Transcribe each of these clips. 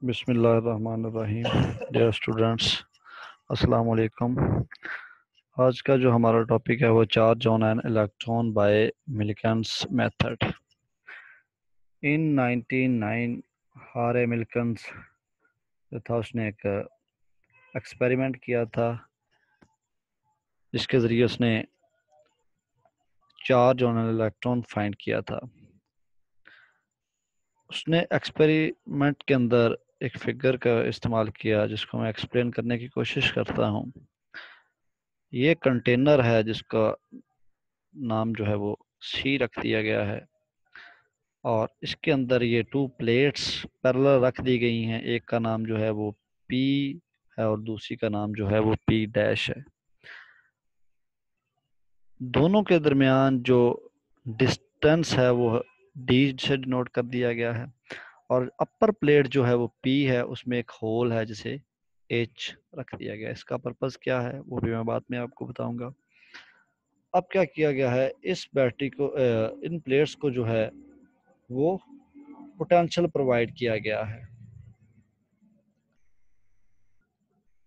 बिस्मिल्लाहिर्रहमानिर्रहीम। Dear students, अस्सलाम वालेकुम। आज का जो हमारा टॉपिक है वो charge on an electron by Millikan's method. In 1909 हारे मिल्किन्स जो था उसने एक एक्सपेरिमेंट किया था जिसके ज़रिए उसने charge on an electron find किया था। उसने एक्सपेरिमेंट के अंदर एक फिगर का इस्तेमाल किया जिसको मैं एक्सप्लेन करने की कोशिश करता हूँ। ये कंटेनर है जिसका नाम जो है वो सी रख दिया गया है और इसके अंदर ये टू प्लेट्स पैरेलल रख दी गई हैं। एक का नाम जो है वो पी है और दूसरी का नाम जो है वो पी डैश है। दोनों के दरमियान जो डिस्टेंस है वो डी से डिनोट कर दिया गया है और अपर प्लेट जो है वो पी है, उसमें एक होल है जिसे एच रख दिया गया है। इसका पर्पस क्या है वो भी मैं बाद में आपको बताऊंगा। अब क्या किया गया है, इस बैटरी को इन प्लेट्स को जो है वो पोटेंशियल प्रोवाइड किया गया है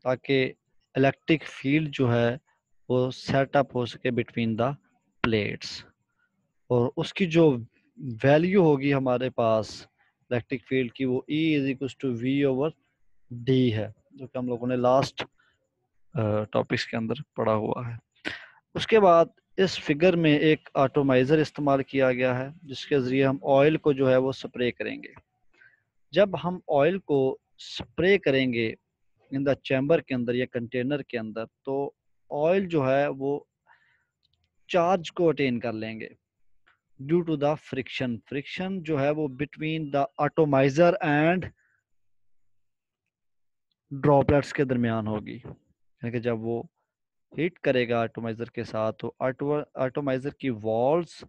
ताकि इलेक्ट्रिक फील्ड जो है वो सेटअप हो सके बिटवीन द प्लेट्स। और उसकी जो वैल्यू होगी हमारे पास इलेक्ट्रिक फील्ड की वो E is equal to V over D है, जो कि हम लोगों ने लास्ट टॉपिक्स के अंदर पढ़ा हुआ है। उसके बाद इस फिगर में एक एटॉमाइज़र इस्तेमाल किया गया है जिसके ज़रिए हम ऑयल को जो है वो स्प्रे करेंगे। जब हम ऑयल को स्प्रे करेंगे इन द चैम्बर के अंदर या कंटेनर के अंदर, तो ऑयल जो है वो चार्ज को अटेन कर लेंगे due to the friction. Friction जो है वो between the atomiser and droplets के दरमियान होगी। यानी कि जब वो हीट करेगा एटॉमाइजर के साथ तो एटॉमाइजर की वॉल्स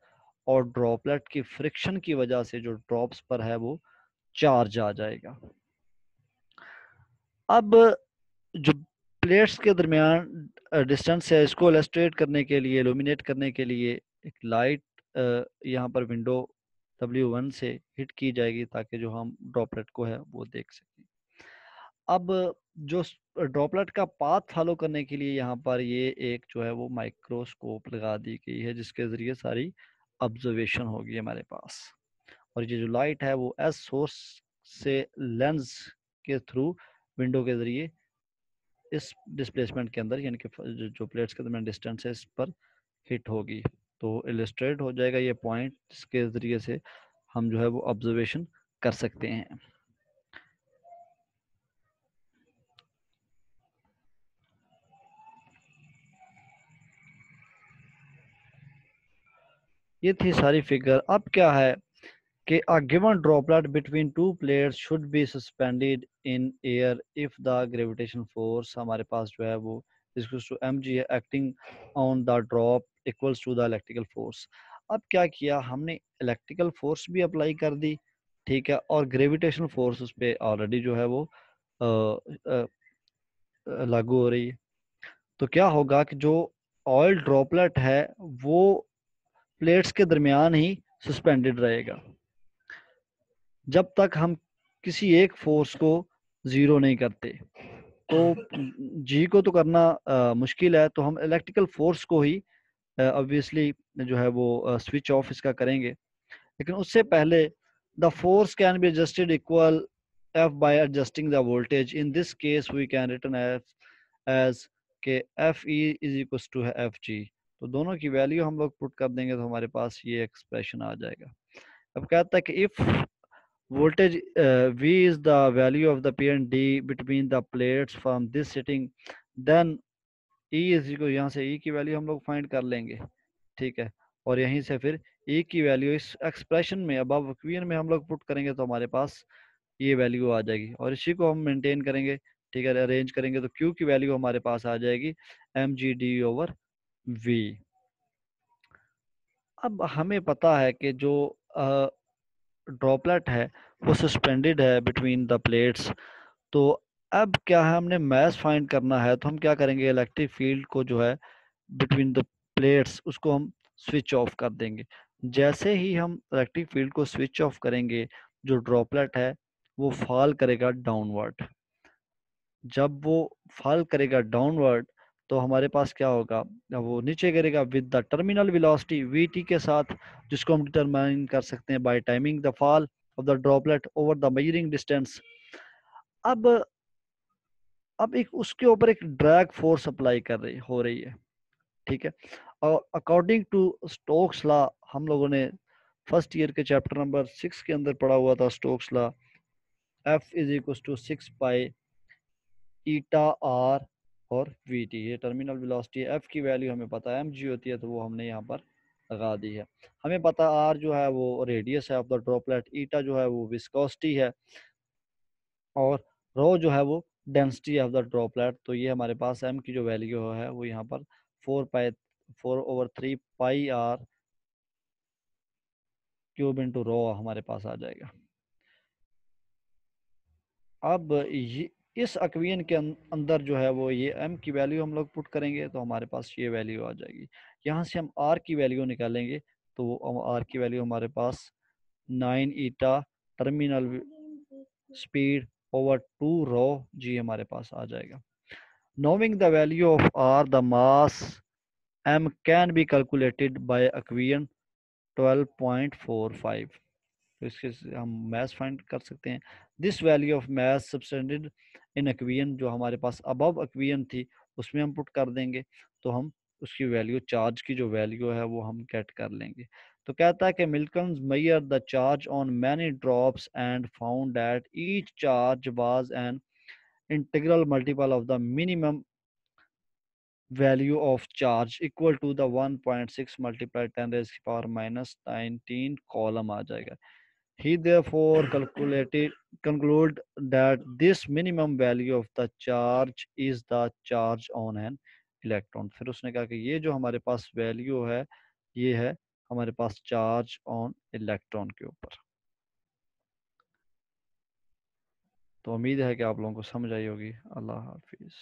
और ड्रॉपलेट की फ्रिक्शन की वजह से जो ड्रॉप्स पर है वो चार्ज आ जाएगा। अब जो प्लेट्स के दरमियान डिस्टेंस है, इसको इलस्ट्रेट करने के लिए, इल्यूमिनेट करने के लिए एक लाइट यहाँ पर विंडो W1 से हिट की जाएगी ताकि जो हम ड्रॉपलेट को है वो देख सकें। अब जो ड्रॉपलेट का पाथ फॉलो करने के लिए यहाँ पर ये एक जो है वो माइक्रोस्कोप लगा दी गई है जिसके ज़रिए सारी ऑब्जर्वेशन होगी हमारे पास। और ये जो लाइट है वो एस सोर्स से लेंस के थ्रू विंडो के ज़रिए इस डिस्प्लेसमेंट के अंदर, यानी कि जो प्लेट्स के दरमियान डिस्टेंस है, इस पर हिट होगी तो इलस्ट्रेट हो जाएगा ये पॉइंट जिसके ज़रिए से हम जो है वो ऑब्जर्वेशन कर सकते हैं। ये थी सारी फिगर। अब क्या है कि a given droplet between two plates should be suspended in air if the gravitational force हमारे पास जो है वो इक्वल्स टू mg है, acting on the drop equals to the electrical force। अब क्या किया हमने, इलेक्ट्रिकल फोर्स भी अप्लाई कर दी, ठीक है, और ग्रेविटेशनल फोर्स उस पर ऑलरेडी जो है वो लागू हो रही है। तो क्या होगा कि जो ऑयल ड्रॉपलेट है वो प्लेट्स के दरमियान ही सस्पेंडेड रहेगा जब तक हम किसी एक फोर्स को ज़ीरो नहीं करते। तो जी को तो करना मुश्किल है, तो हम इलेक्ट्रिकल फोर्स को ही ऑब्वियसली जो है वो स्विच ऑफ इसका करेंगे। लेकिन उससे पहले the force can be adjusted equal f by adjusting the voltage. In this case we can return f as k f e is equal to है एफ जी। तो दोनों की वैल्यू हम लोग पुट कर देंगे तो हमारे पास ये एक्सप्रेशन आ जाएगा। अब कहता है कि if voltage V is the value of the P and D between the plates from this setting, then E is equal, यहाँ से E की वैल्यू हम लोग फाइंड कर लेंगे, ठीक है, और यहीं से फिर E की वैल्यू इस एक्सप्रेशन में अबव इक्वेशन में हम लोग पुट करेंगे तो हमारे पास ये वैल्यू आ जाएगी और इसी को हम मेंटेन करेंगे, ठीक है, अरेंज करेंगे तो Q की वैल्यू हमारे पास आ जाएगी mg/d/V। अब हमें पता है कि जो ड्रॉपलेट है वो सस्पेंडेड है बिटवीन द प्लेट्स। तो अब क्या है, हमने मास फाइंड करना है तो हम क्या करेंगे, इलेक्ट्रिक फील्ड को जो है बिटवीन द प्लेट्स उसको हम स्विच ऑफ कर देंगे। जैसे ही हम इलेक्ट्रिक फील्ड को स्विच ऑफ करेंगे जो ड्रॉपलेट है वो फॉल करेगा डाउनवर्ड। जब वो फॉल करेगा डाउनवर्ड तो हमारे पास क्या होगा, वो नीचे गिरेगा with the terminal velocity VT के साथ, जिसको हम डिटरमाइन कर सकते हैं by timing the fall of the droplet over the measuring distance. अब एक उसके ऊपर एक ड्रैग फोर्स अप्लाई कर रही हो रही है, ठीक है। और अकॉर्डिंग टू स्टोक्स लॉ, हम लोगों ने फर्स्ट ईयर के चैप्टर नंबर 6 के अंदर पढ़ा हुआ था, Stokes law, F is equal to 6 pi eta r और वी टी। ये टर्मिनल वेलोसिटी है, एफ की वैल्यू हमें पता है एम जी होती है, तो वो हमने यहाँ पर लगा दी है। हमें पता आर जो है वो रेडियस है ऑफ द ड्रॉपलेट, ईटा जो है वो विस्कोसिटी है, और रो जो है वो डेंसिटी ऑफ द ड्रॉपलेट। तो ये हमारे पास एम की जो वैल्यू है वो यहाँ पर 4/3 पाई आर क्यूब इंटू रो हमारे पास आ जाएगा। अब ये इस अक्वियन के अंदर जो है वो ये एम की वैल्यू हम लोग पुट करेंगे तो हमारे पास ये वैल्यू आ जाएगी। यहाँ से हम आर की वैल्यू निकालेंगे तो आर की वैल्यू हमारे पास 9 eta terminal speed over 2 rho g हमारे पास आ जाएगा। Knowing the value of R the mass m can be calculated by equation 12.45। तो इसके से हम मैथ फाइंड कर सकते हैं। This value of math substituted in equation, जो हमारे पास अबव एक्वियन थी उसमें हम पुट कर देंगे, तो हम उसकी वैल्यू, चार्ज की जो वैल्यू है वो हम गेट कर लेंगे। तो कहता है कि Milton measure the charge on many drops and found that each charge was an integral multiple of the minimum value of charge equal to the 1.6 multiplied 10 raised to the power minus 19 column आ जाएगा। He therefore conclude that this minimum value of the charge is the charge on an electron। फिर उसने कहा कि ये जो हमारे पास value है ये है हमारे पास चार्ज ऑन इलेक्ट्रॉन के ऊपर। तो उम्मीद है कि आप लोगों को समझ आई होगी। अल्लाह हाफिज।